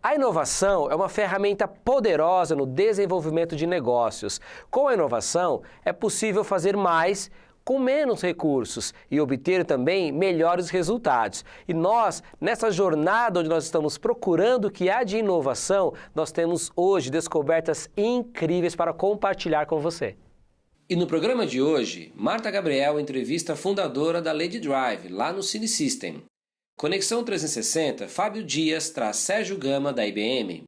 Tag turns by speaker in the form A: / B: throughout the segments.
A: A inovação é uma ferramenta poderosa no desenvolvimento de negócios. Com a inovação, é possível fazer mais com menos recursos e obter também melhores resultados. E nós, nessa jornada onde nós estamos procurando o que há de inovação, nós temos hoje descobertas incríveis para compartilhar com você. E no programa de hoje, Marta Gabriel entrevista a fundadora da Lady Drive, lá no Cine System. Conexão 360, Fábio Dias traz Sérgio Gama, da IBM.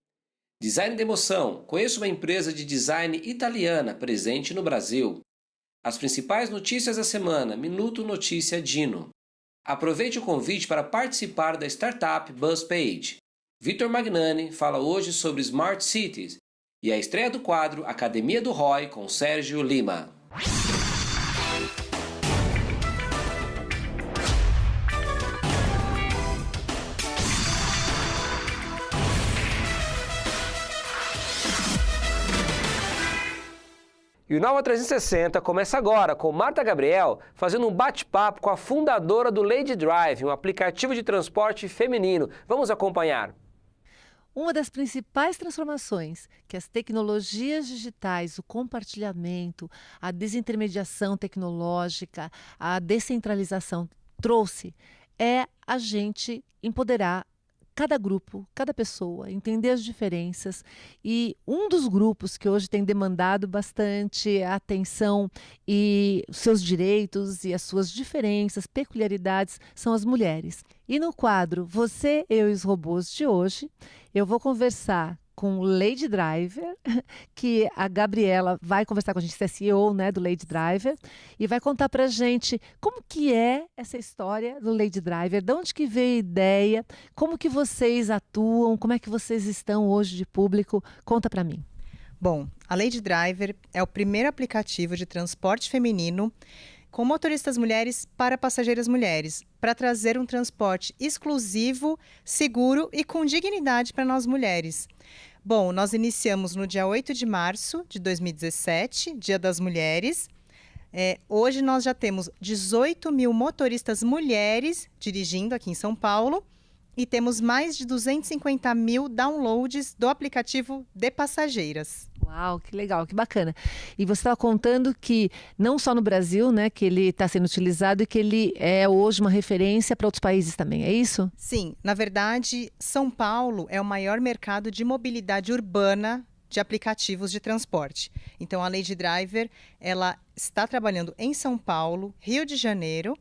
A: Design de emoção, conheço uma empresa de design italiana presente no Brasil. As principais notícias da semana, Minuto Notícia Dino. Aproveite o convite para participar da startup BuzzPage. Vitor Magnani fala hoje sobre Smart Cities e a estreia do quadro Academia do ROI com Sérgio Lima. E o Nova 360 começa agora com Marta Gabriel fazendo um bate-papo com a fundadora do Lady Drive, um aplicativo de transporte feminino. Vamos acompanhar.
B: Uma das principais transformações que as tecnologias digitais, o compartilhamento, a desintermediação tecnológica, a descentralização trouxe é a gente empoderar cada grupo, cada pessoa, entender as diferenças. E um dos grupos que hoje tem demandado bastante a atenção e os seus direitos e as suas diferenças, peculiaridades, são as mulheres. E no quadro Você, Eu e os Robôs de hoje, eu vou conversar com Lady Driver, que a Gabriela vai conversar com a gente, que é CEO, né, do Lady Driver, e vai contar pra gente como que é essa história do Lady Driver, de onde que veio a ideia, como que vocês atuam, como é que vocês estão hoje de público, conta pra mim.
C: Bom, a Lady Driver é o primeiro aplicativo de transporte feminino com motoristas mulheres para passageiras mulheres, para trazer um transporte exclusivo, seguro e com dignidade para nós mulheres. Bom, nós iniciamos no dia 8 de março de 2017, Dia das Mulheres. Hoje nós já temos 18 mil motoristas mulheres dirigindo aqui em São Paulo e temos mais de 250 mil downloads do aplicativo de passageiras.
B: Uau, que legal, que bacana. E você estava contando que não só no Brasil, né, que ele está sendo utilizado e que ele é hoje uma referência para outros países também, é isso?
C: Sim, na verdade, São Paulo é o maior mercado de mobilidade urbana de aplicativos de transporte. Então, a Lady Driver, ela está trabalhando em São Paulo, Rio de Janeiro,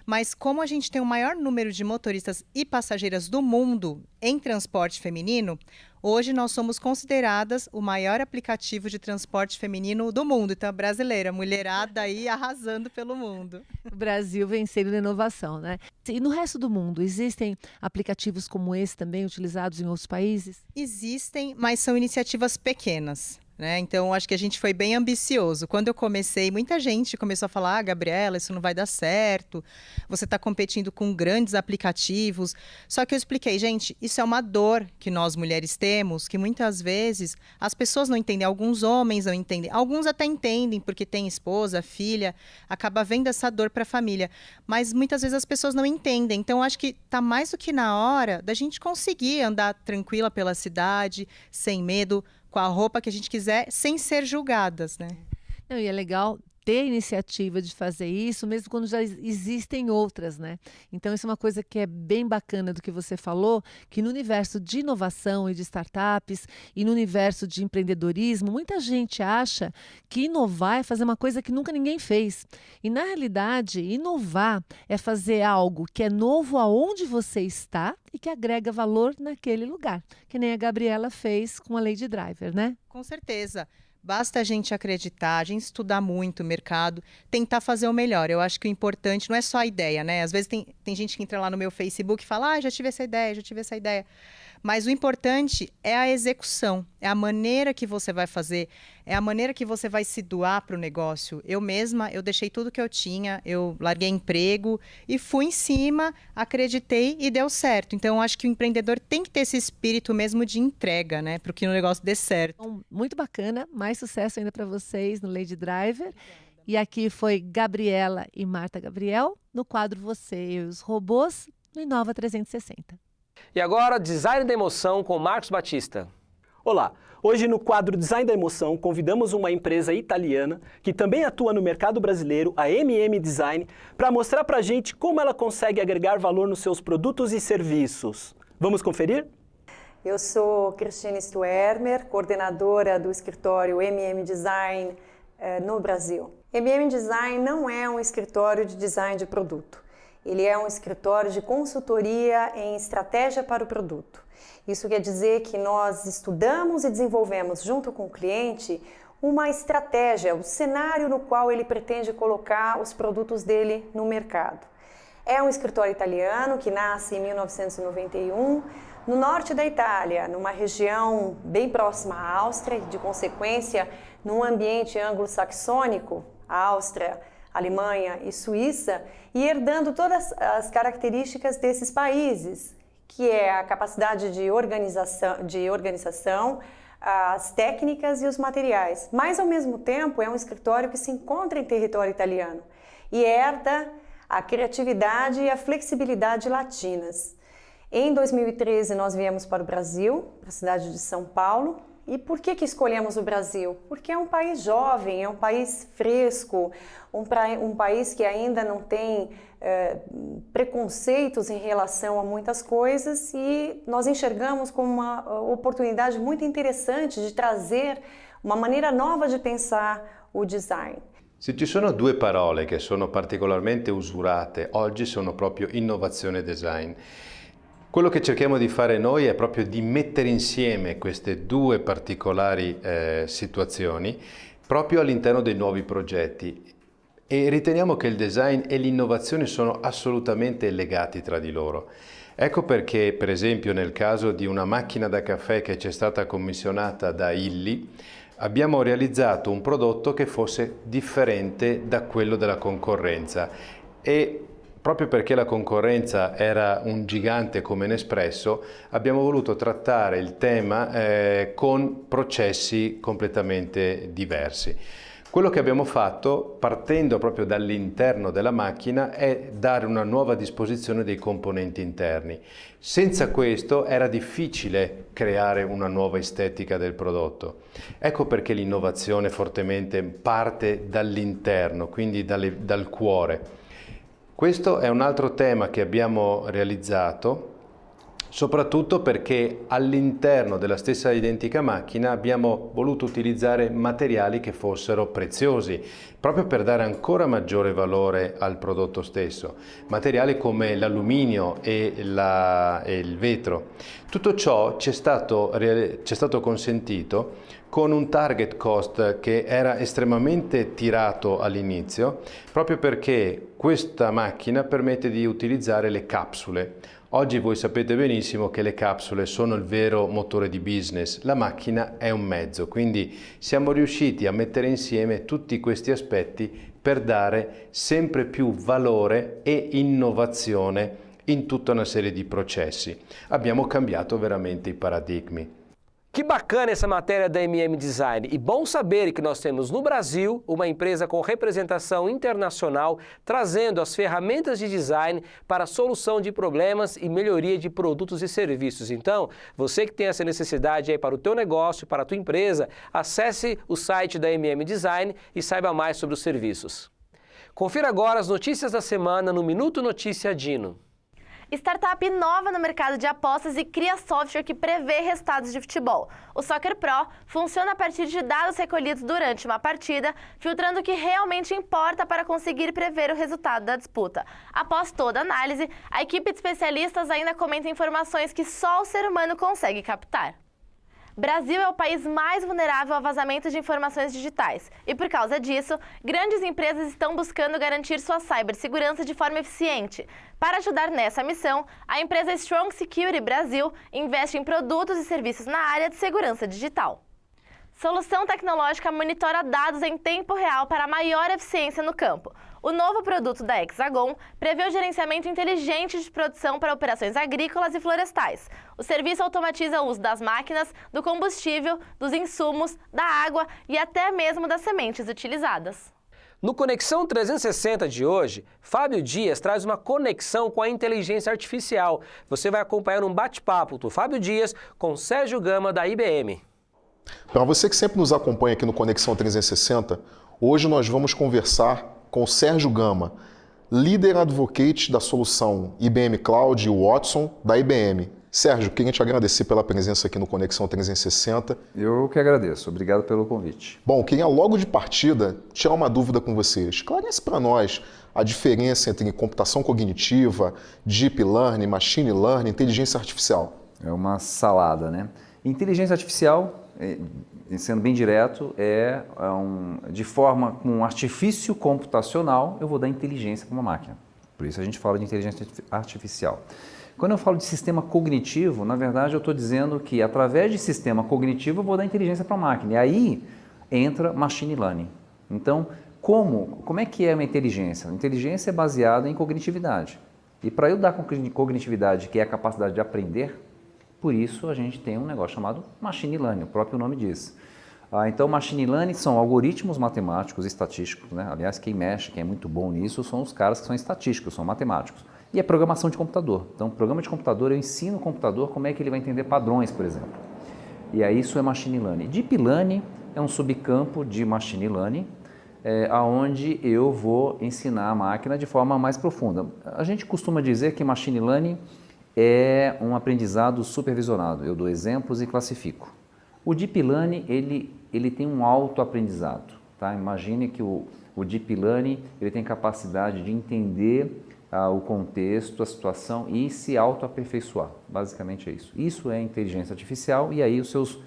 C: mas como a gente tem o maior número de motoristas e passageiras do mundo em transporte feminino, hoje nós somos consideradas o maior aplicativo de transporte feminino do mundo. Então, a brasileira, mulherada aí arrasando pelo mundo.
B: O Brasil vencendo na inovação, né? E no resto do mundo, existem aplicativos como esse também utilizados em outros países?
C: Existem, mas são iniciativas pequenas. Então, acho que a gente foi bem ambicioso. Quando eu comecei, muita gente começou a falar: Gabriela, isso não vai dar certo, você está competindo com grandes aplicativos. Só que eu expliquei, gente, isso é uma dor que nós mulheres temos, que muitas vezes as pessoas não entendem, alguns homens não entendem, alguns até entendem porque tem esposa, filha, acaba vendo essa dor para a família, mas muitas vezes as pessoas não entendem. Então, acho que está mais do que na hora da gente conseguir andar tranquila pela cidade, sem medo, com a roupa que a gente quiser, sem ser julgadas, né?
B: Não, e é legal ter a iniciativa de fazer isso, mesmo quando já existem outras, né? Então, isso é uma coisa que é bem bacana do que você falou, que no universo de inovação e de startups e no universo de empreendedorismo, muita gente acha que inovar é fazer uma coisa que nunca ninguém fez. E, na realidade, inovar é fazer algo que é novo aonde você está e que agrega valor naquele lugar, que nem a Gabriela fez com a Lady Driver, né?
C: Com certeza. Basta a gente acreditar, a gente estudar muito o mercado, tentar fazer o melhor. Eu acho que o importante não é só a ideia, né? Às vezes tem gente que entra lá no meu Facebook e fala: já tive essa ideia, já tive essa ideia. Mas o importante é a execução, é a maneira que você vai fazer, é a maneira que você vai se doar para o negócio. Eu mesma, eu deixei tudo que eu tinha, eu larguei emprego e fui em cima, acreditei e deu certo. Então, eu acho que o empreendedor tem que ter esse espírito mesmo de entrega, né? Para que o negócio dê certo.
B: Então, muito bacana, mais sucesso ainda para vocês no Lady Driver. E aqui foi Gabriela e Marta Gabriel no quadro Você e os Robôs no Inova 360.
A: E agora, Design da Emoção com Marcos Batista.
D: Olá! Hoje no quadro Design da Emoção convidamos uma empresa italiana que também atua no mercado brasileiro, a MM Design, para mostrar para a gente como ela consegue agregar valor nos seus produtos e serviços. Vamos conferir?
E: Eu sou Cristine Stuermer, coordenadora do escritório MM Design no Brasil. MM Design não é um escritório de design de produto. Ele é um escritório de consultoria em estratégia para o produto. Isso quer dizer que nós estudamos e desenvolvemos junto com o cliente uma estratégia, o cenário no qual ele pretende colocar os produtos dele no mercado. É um escritório italiano que nasce em 1991, no norte da Itália, numa região bem próxima à Áustria, de consequência, num ambiente anglo-saxônico, Áustria, Alemanha e Suíça, e herdando todas as características desses países, que é a capacidade de organização, as técnicas e os materiais. Mas, ao mesmo tempo, é um escritório que se encontra em território italiano e herda a criatividade e a flexibilidade latinas. Em 2013, nós viemos para o Brasil, para a cidade de São Paulo. E por que escolhemos o Brasil? Porque é um país jovem, é um país fresco, um país que ainda não tem preconceitos em relação a muitas coisas, e nós enxergamos como uma oportunidade muito interessante de trazer uma maneira nova de pensar o design.
F: Se ci sono due parole che sono particolarmente usurate oggi sono proprio innovazione e design. Quello che cerchiamo di fare noi è proprio di mettere insieme queste due particolari situazioni proprio all'interno dei nuovi progetti, e riteniamo che il design e l'innovazione sono assolutamente legati tra di loro. Ecco perché, per esempio, nel caso di una macchina da caffè che ci è stata commissionata da Illy, abbiamo realizzato un prodotto che fosse differente da quello della concorrenza, e proprio perché la concorrenza era un gigante come Nespresso, abbiamo voluto trattare il tema con processi completamente diversi. Quello che abbiamo fatto, partendo proprio dall'interno della macchina, è dare una nuova disposizione dei componenti interni. Senza questo era difficile creare una nuova estetica del prodotto. Ecco perché l'innovazione fortemente parte dall'interno, quindi dal cuore. Questo è un altro tema che abbiamo realizzato, soprattutto perché all'interno della stessa identica macchina abbiamo voluto utilizzare materiali che fossero preziosi, proprio per dare ancora maggiore valore al prodotto stesso, materiali come l'alluminio e il vetro. Tutto ciò ci è stato consentito con un target cost che era estremamente tirato all'inizio, proprio perché questa macchina permette di utilizzare le capsule. Oggi voi sapete benissimo che le capsule sono il vero motore di business, la macchina è un mezzo, quindi siamo riusciti a mettere insieme tutti questi aspetti per dare sempre più valore e innovazione in tutta una serie di processi. Abbiamo cambiato veramente i paradigmi.
A: Que bacana essa matéria da MM Design, e bom saber que nós temos no Brasil uma empresa com representação internacional trazendo as ferramentas de design para a solução de problemas e melhoria de produtos e serviços. Então, você que tem essa necessidade aí para o teu negócio, para a tua empresa, acesse o site da MM Design e saiba mais sobre os serviços. Confira agora as notícias da semana no Minuto Notícia Dino.
G: Startup inova no mercado de apostas e cria software que prevê resultados de futebol. O Soccer Pro funciona a partir de dados recolhidos durante uma partida, filtrando o que realmente importa para conseguir prever o resultado da disputa. Após toda a análise, a equipe de especialistas ainda comenta informações que só o ser humano consegue captar. Brasil é o país mais vulnerável a vazamento de informações digitais e, por causa disso, grandes empresas estão buscando garantir sua cibersegurança de forma eficiente. Para ajudar nessa missão, a empresa Strong Security Brasil investe em produtos e serviços na área de segurança digital. Solução tecnológica monitora dados em tempo real para maior eficiência no campo. O novo produto da Hexagon prevê o gerenciamento inteligente de produção para operações agrícolas e florestais. O serviço automatiza o uso das máquinas, do combustível, dos insumos, da água e até mesmo das sementes utilizadas.
A: No Conexão 360 de hoje, Fábio Dias traz uma conexão com a inteligência artificial. Você vai acompanhar um bate-papo do Fábio Dias com Sérgio Gama, da IBM.
H: Para você que sempre nos acompanha aqui no Conexão 360, hoje nós vamos conversar com o Sérgio Gama, líder advocate da solução IBM Cloud e Watson da IBM. Sérgio, queria te agradecer pela presença aqui no Conexão 360.
I: Eu que agradeço. Obrigado pelo convite.
H: Bom, queria logo de partida tirar uma dúvida com você. Esclarece para nós a diferença entre computação cognitiva, deep learning, machine learning, inteligência artificial.
I: É uma salada, né? Inteligência artificial, sendo bem direto, de forma com um artifício computacional, eu vou dar inteligência para uma máquina. Por isso a gente fala de inteligência artificial. Quando eu falo de sistema cognitivo, na verdade eu estou dizendo que através de sistema cognitivo eu vou dar inteligência para a máquina. E aí entra machine learning. Então, como é que é uma inteligência? A inteligência é baseada em cognitividade. E para eu dar cognitividade, que é a capacidade de aprender, por isso a gente tem um negócio chamado machine learning, o próprio nome diz. Então, machine learning são algoritmos matemáticos e estatísticos, né? Aliás, quem mexe, quem é muito bom nisso, são os caras que são estatísticos, são matemáticos. E é programação de computador. Então, programa de computador, eu ensino o computador como é que ele vai entender padrões, por exemplo. E aí isso é machine learning. Deep learning é um subcampo de machine learning, onde eu vou ensinar a máquina de forma mais profunda. A gente costuma dizer que machine learning é um aprendizado supervisionado. Eu dou exemplos e classifico. O Deep Learning, ele tem um autoaprendizado. Tá? Imagine que o Deep Learning ele tem capacidade de entender o contexto, a situação e se autoaperfeiçoar. Basicamente é isso. Isso é inteligência artificial e aí os seus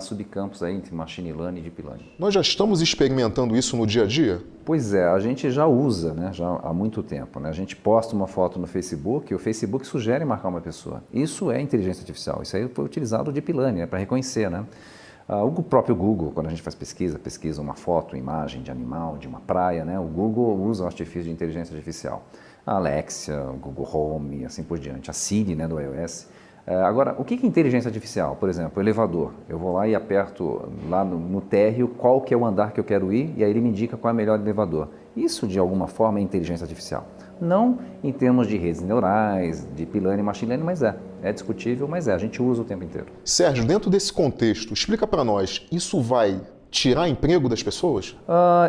I: subcampos aí entre Machine Learning e Deep Learning.
H: Nós já estamos experimentando isso no dia a dia?
I: Pois é, a gente já usa, né, já há muito tempo. Né? A gente posta uma foto no Facebook e o Facebook sugere marcar uma pessoa. Isso é inteligência artificial. Isso aí foi utilizado o Deep Learning, para reconhecer, né? O próprio Google, quando a gente faz pesquisa uma foto, imagem de animal, de uma praia, né? O Google usa o artifício de inteligência artificial. A Alexia, o Google Home e assim por diante. A Siri, né, do iOS. Agora, o que é inteligência artificial? Por exemplo, o elevador. Eu vou lá e aperto lá no térreo qual que é o andar que eu quero ir e aí ele me indica qual é o melhor elevador. Isso, de alguma forma, é inteligência artificial. Não em termos de redes neurais, de deep learning, machine learning, mas é discutível, mas a gente usa o tempo inteiro.
H: Sérgio, dentro desse contexto, explica para nós, isso vai tirar emprego das pessoas?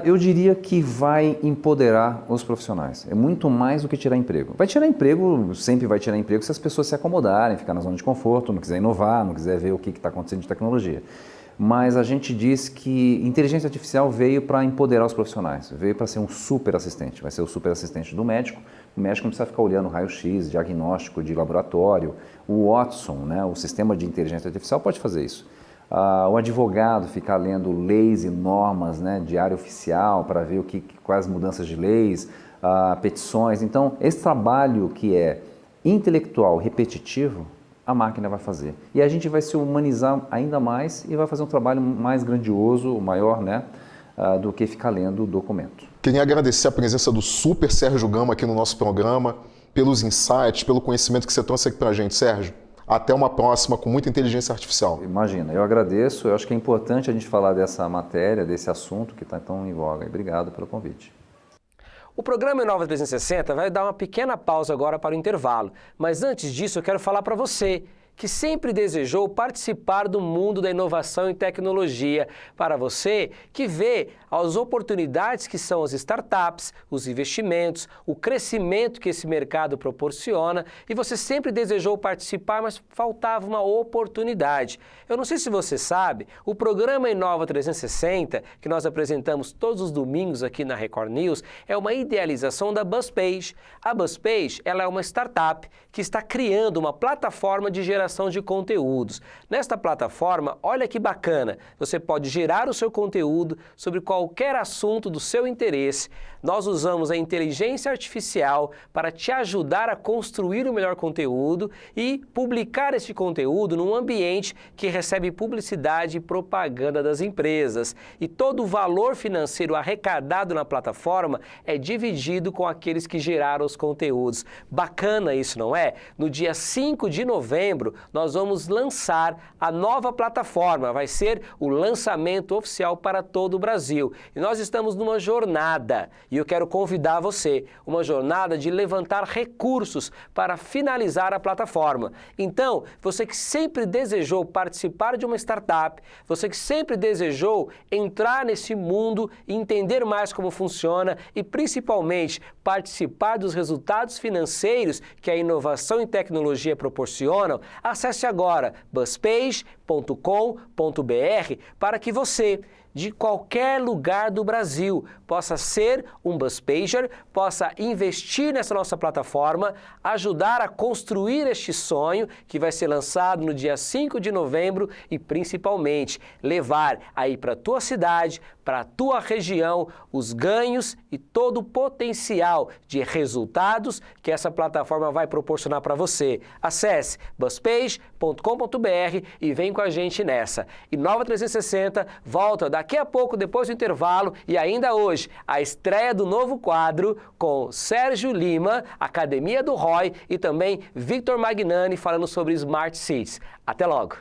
I: Eu diria que vai empoderar os profissionais. É muito mais do que tirar emprego. Vai tirar emprego, sempre vai tirar emprego se as pessoas se acomodarem, ficar na zona de conforto, não quiser inovar, não quiser ver o que está acontecendo de tecnologia. Mas a gente diz que inteligência artificial veio para empoderar os profissionais, veio para ser um super assistente, vai ser o super assistente do médico. O médico não precisa ficar olhando raio-x, diagnóstico de laboratório. O Watson, né, o sistema de inteligência artificial, pode fazer isso. O advogado ficar lendo leis e normas, né, de área oficial para ver quais mudanças de leis, petições. Então, esse trabalho que é intelectual, repetitivo, a máquina vai fazer. E a gente vai se humanizar ainda mais e vai fazer um trabalho mais grandioso, maior, né, do que ficar lendo o documento.
H: Queria agradecer a presença do Super Sérgio Gama aqui no nosso programa, pelos insights, pelo conhecimento que você trouxe aqui para a gente, Sérgio. Até uma próxima com muita inteligência artificial.
I: Imagina, eu agradeço. Eu acho que é importante a gente falar dessa matéria, desse assunto que está tão em voga. Obrigado pelo convite.
A: O programa Inova 360 vai dar uma pequena pausa agora para o intervalo. Mas antes disso, eu quero falar para você que sempre desejou participar do mundo da inovação e tecnologia. Para você que vê as oportunidades que são as startups, os investimentos, o crescimento que esse mercado proporciona e você sempre desejou participar, mas faltava uma oportunidade. Eu não sei se você sabe, o programa Inova 360, que nós apresentamos todos os domingos aqui na Record News, é uma idealização da BuzzPage. A BuzzPage, ela é uma startup que está criando uma plataforma de geração de conteúdos. Nesta plataforma, olha que bacana, você pode gerar o seu conteúdo sobre qualquer assunto do seu interesse. Nós usamos a inteligência artificial para te ajudar a construir o melhor conteúdo e publicar este conteúdo num ambiente que recebe publicidade e propaganda das empresas. E todo o valor financeiro arrecadado na plataforma é dividido com aqueles que geraram os conteúdos. Bacana isso, não é? No dia 5 de novembro, novembro, nós vamos lançar a nova plataforma. Vai ser o lançamento oficial para todo o Brasil. E nós estamos numa jornada, e eu quero convidar você, uma jornada de levantar recursos para finalizar a plataforma. Então, você que sempre desejou participar de uma startup, você que sempre desejou entrar nesse mundo e entender mais como funciona e principalmente participar dos resultados financeiros que a inovação e tecnologia proporcionam, acesse agora buspage.com.br para que você, de qualquer lugar do Brasil, possa ser um Buspager, possa investir nessa nossa plataforma, ajudar a construir este sonho que vai ser lançado no dia 5 de novembro e principalmente levar aí para a tua cidade, para a tua região, os ganhos e todo o potencial de resultados que essa plataforma vai proporcionar para você. Acesse buspage.com.br e vem com a gente nessa. Inova 360 volta daqui a pouco, depois do intervalo, e ainda hoje, a estreia do novo quadro com Sérgio Lima, Academia do ROI, e também Victor Magnani falando sobre Smart Cities. Até logo!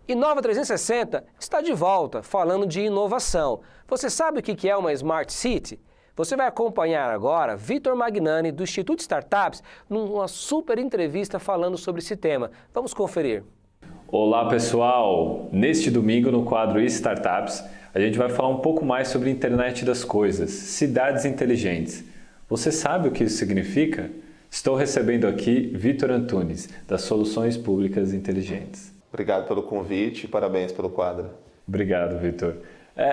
A: Inova 360 está de volta falando de inovação. Você sabe o que é uma Smart City? Você vai acompanhar agora Victor Magnani, do Instituto Startups, numa super entrevista falando sobre esse tema. Vamos conferir.
J: Olá pessoal! Neste domingo, no quadro Startups, a gente vai falar um pouco mais sobre a internet das coisas, cidades inteligentes. Você sabe o que isso significa? Estou recebendo aqui Vitor Antunes, das Soluções Públicas Inteligentes.
K: Obrigado pelo convite e parabéns pelo quadro.
J: Obrigado, Vitor.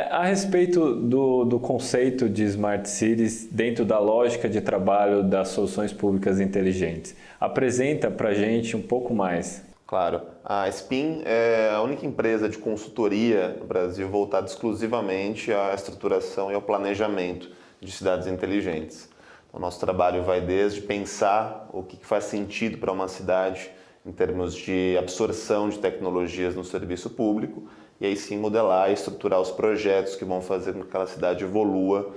J: A respeito do conceito de Smart Cities dentro da lógica de trabalho das Soluções Públicas Inteligentes, apresenta para a gente um pouco mais.
K: Claro. A SPIN é a única empresa de consultoria no Brasil voltada exclusivamente à estruturação e ao planejamento de cidades inteligentes. O nosso trabalho vai desde pensar o que faz sentido para uma cidade em termos de absorção de tecnologias no serviço público, e aí sim modelar e estruturar os projetos que vão fazer com que aquela cidade evolua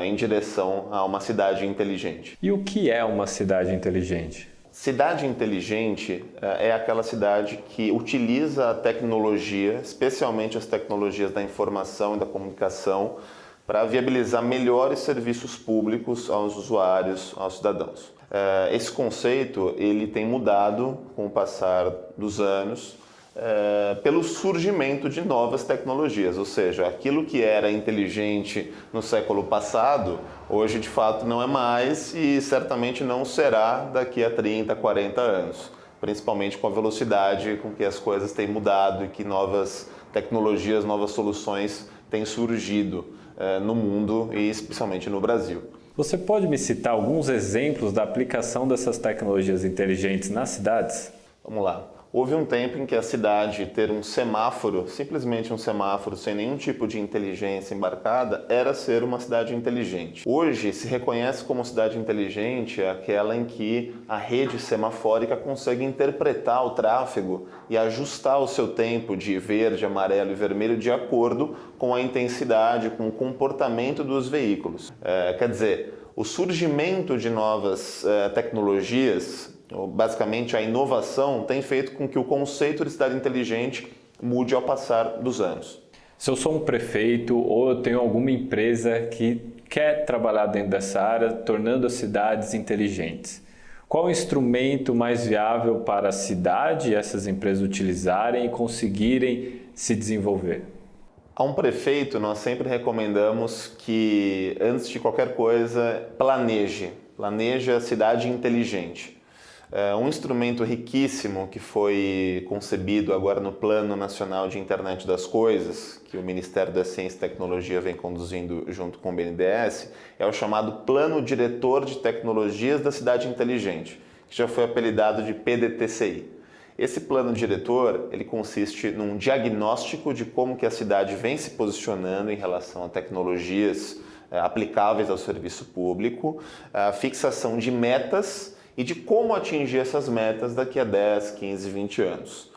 K: em direção a uma cidade inteligente.
J: E o que é uma cidade inteligente?
K: Cidade inteligente é aquela cidade que utiliza a tecnologia, especialmente as tecnologias da informação e da comunicação, para viabilizar melhores serviços públicos aos usuários, aos cidadãos. Esse conceito ele tem mudado com o passar dos anos pelo surgimento de novas tecnologias, ou seja, aquilo que era inteligente no século passado, hoje de fato não é mais e certamente não será daqui a 30, 40 anos, principalmente com a velocidade com que as coisas têm mudado e que novas tecnologias, novas soluções têm surgido no mundo e especialmente no Brasil.
J: Você pode me citar alguns exemplos da aplicação dessas tecnologias inteligentes nas cidades?
K: Vamos lá. Houve um tempo em que a cidade ter um semáforo, simplesmente um semáforo sem nenhum tipo de inteligência embarcada, era ser uma cidade inteligente. Hoje se reconhece como cidade inteligente aquela em que a rede semafórica consegue interpretar o tráfego e ajustar o seu tempo de verde, amarelo e vermelho de acordo com a intensidade, com o comportamento dos veículos. Quer dizer, o surgimento de novas tecnologias, basicamente a inovação, tem feito com que o conceito de cidade inteligente mude ao passar dos anos.
J: Se eu sou um prefeito ou eu tenho alguma empresa que quer trabalhar dentro dessa área, tornando as cidades inteligentes, qual o instrumento mais viável para a cidade e essas empresas utilizarem e conseguirem se desenvolver?
K: A um prefeito, nós sempre recomendamos que, antes de qualquer coisa, planeje a cidade inteligente. Um instrumento riquíssimo que foi concebido agora no Plano Nacional de Internet das Coisas, que o Ministério da Ciência e Tecnologia vem conduzindo junto com o BNDES, é o chamado Plano Diretor de Tecnologias da Cidade Inteligente, que já foi apelidado de PDTCI. Esse plano diretor, ele consiste num diagnóstico de como que a cidade vem se posicionando em relação a tecnologias aplicáveis ao serviço público, a fixação de metas e de como atingir essas metas daqui a 10, 15, 20 anos.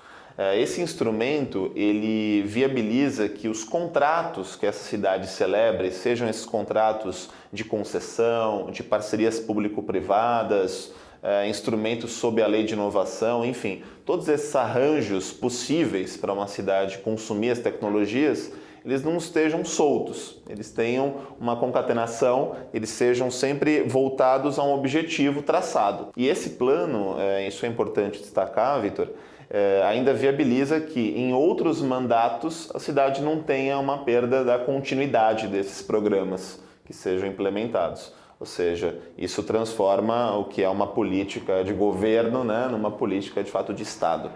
K: Esse instrumento, ele viabiliza que os contratos que essa cidade celebre, sejam esses contratos de concessão, de parcerias público-privadas, instrumentos sob a lei de inovação, enfim, todos esses arranjos possíveis para uma cidade consumir as tecnologias, eles não estejam soltos, eles tenham uma concatenação, eles sejam sempre voltados a um objetivo traçado. E esse plano, isso é importante destacar, Vitor, ainda viabiliza que em outros mandatos a cidade não tenha uma perda da continuidade desses programas que sejam implementados. Ou seja, isso transforma o que é uma política de governo, né, numa política de fato de Estado.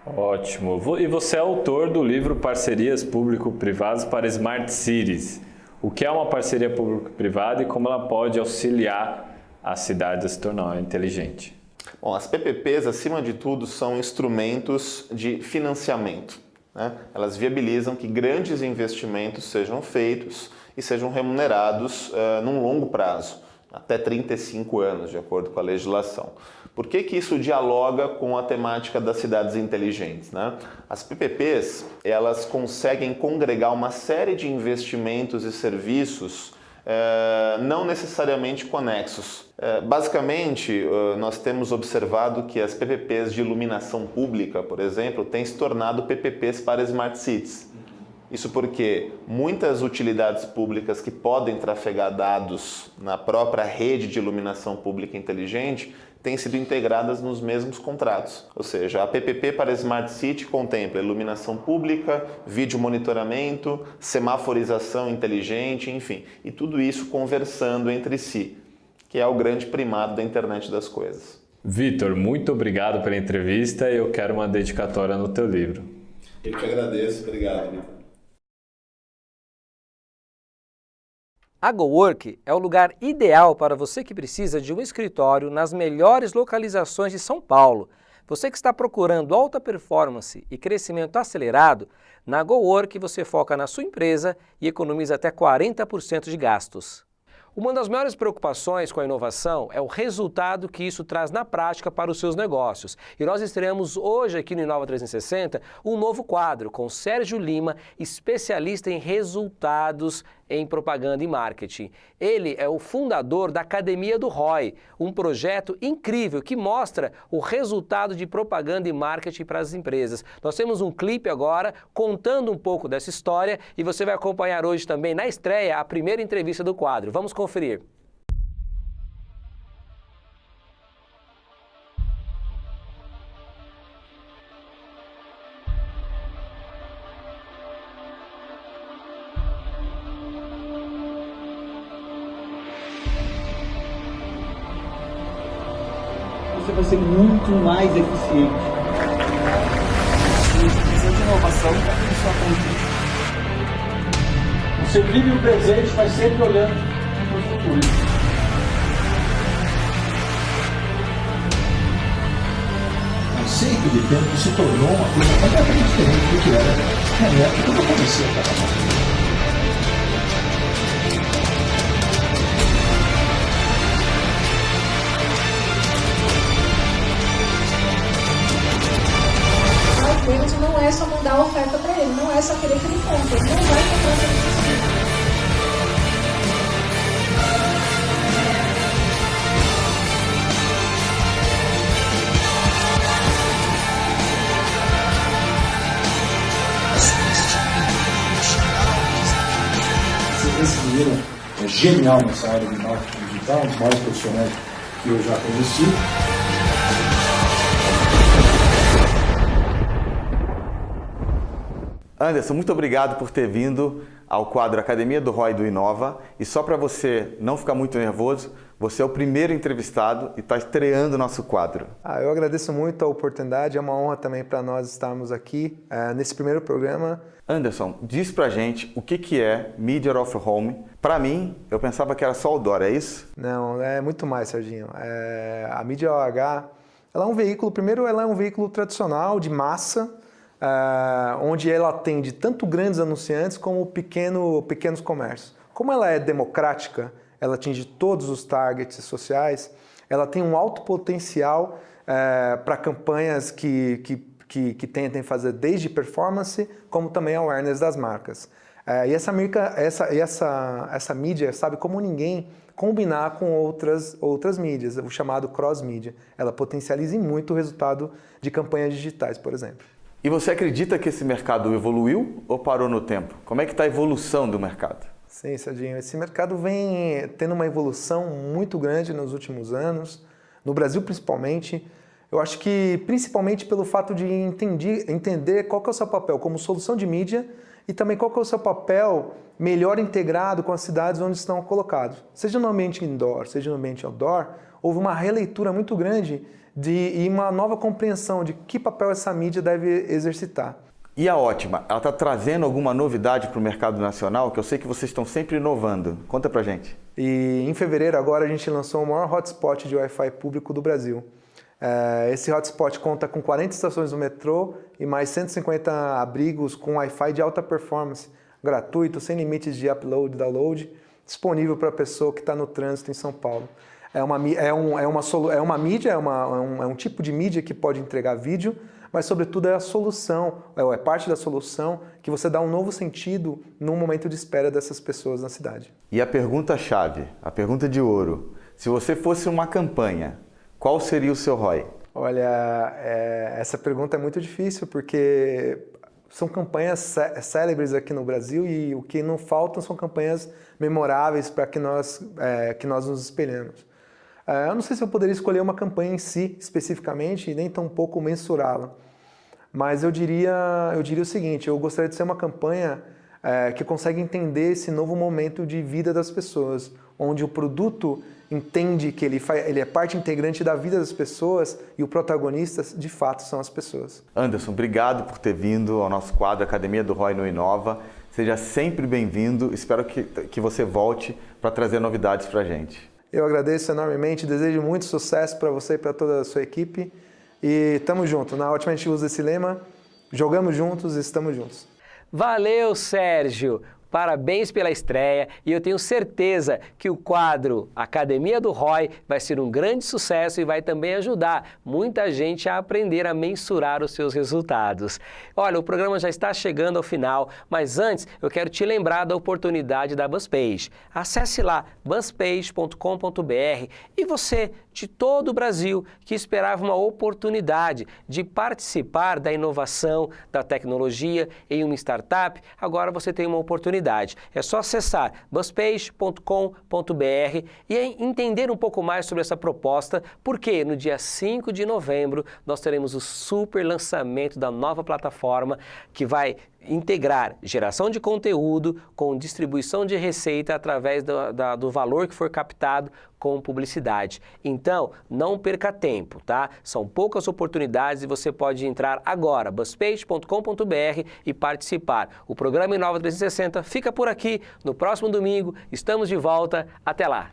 J: Ótimo. E você é autor do livro Parcerias Público-Privadas para Smart Cities. O que é uma parceria público-privada e como ela pode auxiliar a cidade a se tornar inteligente?
K: Bom, as PPPs, acima de tudo, são instrumentos de financiamento, né? Elas viabilizam que grandes investimentos sejam feitos e sejam remunerados num longo prazo, até 35 anos, de acordo com a legislação. Por que isso dialoga com a temática das cidades inteligentes, né? As PPPs, elas conseguem congregar uma série de investimentos e serviços não necessariamente conexos. Basicamente, nós temos observado que as PPPs de iluminação pública, por exemplo, têm se tornado PPPs para Smart Cities. Isso porque muitas utilidades públicas que podem trafegar dados na própria rede de iluminação pública inteligente têm sido integradas nos mesmos contratos. Ou seja, a PPP para Smart City contempla iluminação pública, vídeo monitoramento, semaforização inteligente, enfim, e tudo isso conversando entre si, que é o grande primado da internet das coisas.
J: Vitor, muito obrigado pela entrevista e eu quero uma dedicatória no teu livro.
K: Eu te agradeço, obrigado, Vitor.
A: A GoWork é o lugar ideal para você que precisa de um escritório nas melhores localizações de São Paulo. Você que está procurando alta performance e crescimento acelerado, na GoWork você foca na sua empresa e economiza até 40% de gastos. Uma das maiores preocupações com a inovação é o resultado que isso traz na prática para os seus negócios. E nós estreamos hoje aqui no Inova 360 um novo quadro com Sérgio Lima, especialista em resultados em propaganda e marketing. Ele é o fundador da Academia do ROI, um projeto incrível que mostra o resultado de propaganda e marketing para as empresas. Nós temos um clipe agora contando um pouco dessa história e você vai acompanhar hoje também na estreia a primeira entrevista do quadro. Vamos conferir.
L: Você vai ser muito mais eficiente. Precisa de inovação para que isso aconteça. Você vive o presente, mas sempre olhando para o futuro. O conceito de tempo se tornou uma coisa completamente diferente do que era na época quando eu comecei a trabalhar.
M: Cliente não é só mandar a oferta para ele, não é só querer que ele compre, ele não vai comprar sem necessidade.
L: Esse menino é genial nessa área de marketing digital, um dos maiores profissionais que eu já conheci.
N: Anderson, muito obrigado por ter vindo ao quadro Academia do ROI do Inova. E só para você não ficar muito nervoso, você é o primeiro entrevistado e está estreando o nosso quadro.
O: Eu agradeço muito a oportunidade, é uma honra também para nós estarmos aqui nesse primeiro programa.
N: Anderson, diz pra gente o que é Media of Home. Para mim, eu pensava que era só outdoor, é isso?
O: Não, é muito mais, Serginho. A Media OH, ela é um veículo, primeiro ela é um veículo tradicional de massa, onde ela atende tanto grandes anunciantes como pequenos comércios. Como ela é democrática, ela atinge todos os targets sociais, ela tem um alto potencial para campanhas que que tentem fazer desde performance, como também awareness das marcas. E essa mídia sabe como ninguém combinar com outras mídias, o chamado cross-mídia. Ela potencializa muito o resultado de campanhas digitais, por exemplo.
N: E você acredita que esse mercado evoluiu ou parou no tempo? Como é que está a evolução do mercado?
O: Sim, Serginho, esse mercado vem tendo uma evolução muito grande nos últimos anos, no Brasil principalmente. Eu acho que principalmente pelo fato de entender qual que é o seu papel como solução de mídia e também qual que é o seu papel melhor integrado com as cidades onde estão colocados. Seja no ambiente indoor, seja no ambiente outdoor, houve uma releitura muito grande e uma nova compreensão de que papel essa mídia deve exercitar.
N: E a Ótima, ela está trazendo alguma novidade para o mercado nacional? Que eu sei que vocês estão sempre inovando. Conta pra gente.
O: E em fevereiro agora a gente lançou o maior hotspot de Wi-Fi público do Brasil. Esse hotspot conta com 40 estações do metrô e mais 150 abrigos com Wi-Fi de alta performance, gratuito, sem limites de upload e download, disponível para a pessoa que está no trânsito em São Paulo. É uma mídia, é um tipo de mídia que pode entregar vídeo, mas sobretudo é a solução, é parte da solução que você dá um novo sentido no momento de espera dessas pessoas na cidade.
N: E a pergunta-chave, a pergunta de ouro, se você fosse uma campanha, qual seria o seu ROI?
O: Olha, essa pergunta é muito difícil porque são campanhas célebres aqui no Brasil e o que não faltam são campanhas memoráveis para que nós nos espelhemos. Eu não sei se eu poderia escolher uma campanha em si, especificamente, e nem tão pouco mensurá-la. Mas eu diria o seguinte, eu gostaria de ser uma campanha que consegue entender esse novo momento de vida das pessoas, onde o produto entende que ele é parte integrante da vida das pessoas e o protagonista, de fato, são as pessoas.
N: Anderson, obrigado por ter vindo ao nosso quadro Academia do ROI no Inova. Seja sempre bem-vindo. Espero que você volte para trazer novidades para a gente.
O: Eu agradeço enormemente, desejo muito sucesso para você e para toda a sua equipe. E estamos juntos. Na Ótima a gente usa esse lema, jogamos juntos e estamos juntos.
A: Valeu, Sérgio! Parabéns pela estreia e eu tenho certeza que o quadro Academia do ROI vai ser um grande sucesso e vai também ajudar muita gente a aprender a mensurar os seus resultados. Olha, o programa já está chegando ao final, mas antes eu quero te lembrar da oportunidade da BuzzPage. Acesse lá buzzpage.com.br e você de todo o Brasil que esperava uma oportunidade de participar da inovação, da tecnologia em uma startup, agora você tem uma oportunidade. É só acessar buzzpage.com.br e entender um pouco mais sobre essa proposta, porque no dia 5 de novembro nós teremos o super lançamento da nova plataforma que vai integrar geração de conteúdo com distribuição de receita através do valor que for captado com publicidade. Então, não perca tempo, tá? São poucas oportunidades e você pode entrar agora, buzzpage.com.br e participar. O programa Inova 360 fica por aqui. No próximo domingo, estamos de volta. Até lá!